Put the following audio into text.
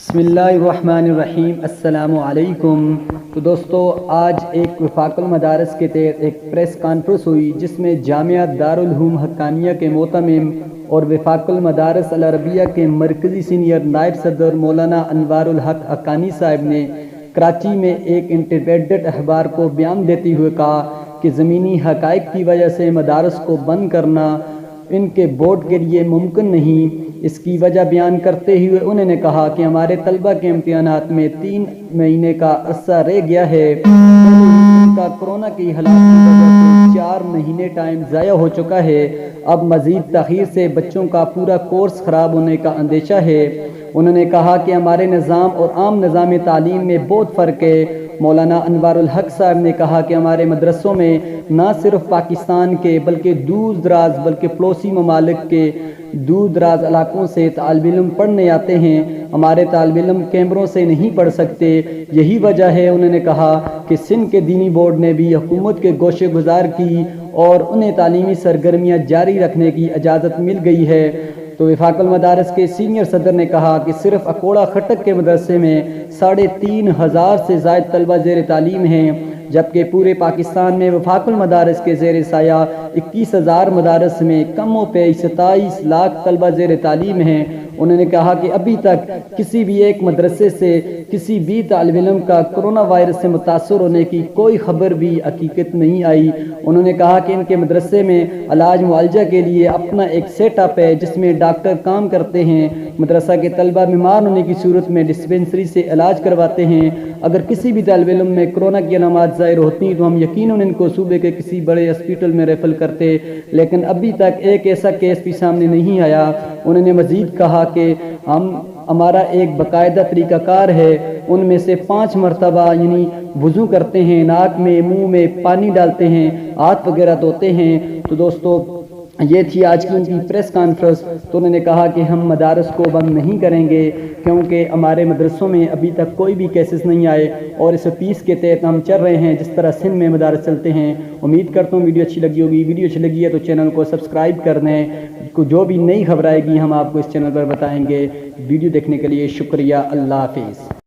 بسم اللہ الرحمن الرحیم، السلام علیکم۔ تو دوستو، آج ایک وفاق المدارس کے تحت ایک پریس کانفرنس ہوئی جس میں جامعہ دارالعلوم حقانیہ کے محتمم اور وفاق المدارس العربیہ کے مرکزی سینئر نائب صدر مولانا انوار الحق حقانی صاحب نے کراچی میں ایک انٹرپریٹڈ اخبار کو بیان دیتے ہوئے کہا کہ زمینی حقائق کی وجہ سے مدارس کو بند کرنا ان کے بورڈ کے لیے ممکن نہیں۔ اس کی وجہ بیان کرتے ہوئے انہوں نے کہا کہ ہمارے طلبہ کے امتحانات میں 3 مہینے کا عرصہ رہ گیا ہے، ان کا کرونا کی حالات کی وجہ سے 4 مہینے ٹائم ضائع ہو چکا ہے۔ اب مزید تاخیر سے بچوں کا پورا کورس خراب ہونے کا اندیشہ ہے۔ انہوں نے کہا کہ ہمارے نظام اور عام نظام تعلیم میں بہت فرق ہے۔ مولانا انوار الحق صاحب نے کہا کہ ہمارے مدرسوں میں نہ صرف پاکستان کے بلکہ دور دراز بلکہ پڑوسی ممالک کے دور دراز علاقوں سے طالب علم پڑھنے آتے ہیں۔ ہمارے طالب علم کیمروں سے نہیں پڑھ سکتے، یہی وجہ ہے۔ انہوں نے کہا کہ سندھ کے دینی بورڈ نے بھی حکومت کے گوشے گزار کی اور انہیں تعلیمی سرگرمیاں جاری رکھنے کی اجازت مل گئی ہے۔ تو وفاق المدارس کے سینئر صدر نے کہا کہ صرف اکوڑہ کھٹک کے مدرسے میں 3500 سے زائد طلبہ زیر تعلیم ہیں، جبکہ پورے پاکستان میں وفاق المدارس کے زیر سایہ 21000 مدارس میں کم و بیش 27 لاکھ طلبہ زیر تعلیم ہیں۔ انہوں نے کہا کہ ابھی تک کسی بھی ایک مدرسے سے کسی بھی طالب علم کا کرونا وائرس سے متاثر ہونے کی کوئی خبر بھی حقیقت نہیں آئی۔ انہوں نے کہا کہ ان کے مدرسے میں علاج معالجہ کے لیے اپنا ایک سیٹ اپ ہے جس میں ڈاکٹر کام کرتے ہیں۔ مدرسہ کے طلبہ بیمار ہونے کی صورت میں ڈسپنسری سے علاج کرواتے ہیں۔ اگر کسی بھی طالب علم میں کرونا کی علامات ظاہر ہوتی تو ہم یقیناً ان کو صوبے کے کسی بڑے ہاسپٹل میں ریفر کرتے، لیکن ابھی تک ایک ایسا کیس بھی سامنے نہیں آیا۔ انہوں نے مزید کہا کہ ہمارا ایک باقاعدہ طریقہ کار ہے، ان میں سے 5 مرتبہ یعنی وضو کرتے ہیں، ناک میں منہ میں پانی ڈالتے ہیں، ہاتھ وغیرہ دھوتے ہیں۔ تو دوستو، یہ تھی آج کی ان کی پریس کانفرنس۔ تو انہوں نے کہا کہ ہم مدارس کو بند نہیں کریں گے کیونکہ ہمارے مدرسوں میں ابھی تک کوئی بھی کیسز نہیں آئے اور اس پیس کے تحت ہم چل رہے ہیں جس طرح سندھ میں مدارس چلتے ہیں۔ امید کرتا ہوں ویڈیو اچھی لگی ہوگی۔ ویڈیو اچھی لگی ہے تو چینل کو سبسکرائب کر دیں، جو بھی نئی خبر آئے گی ہم آپ کو اس چینل پر بتائیں گے۔ ویڈیو دیکھنے کے لیے شکریہ۔ اللہ حافظ۔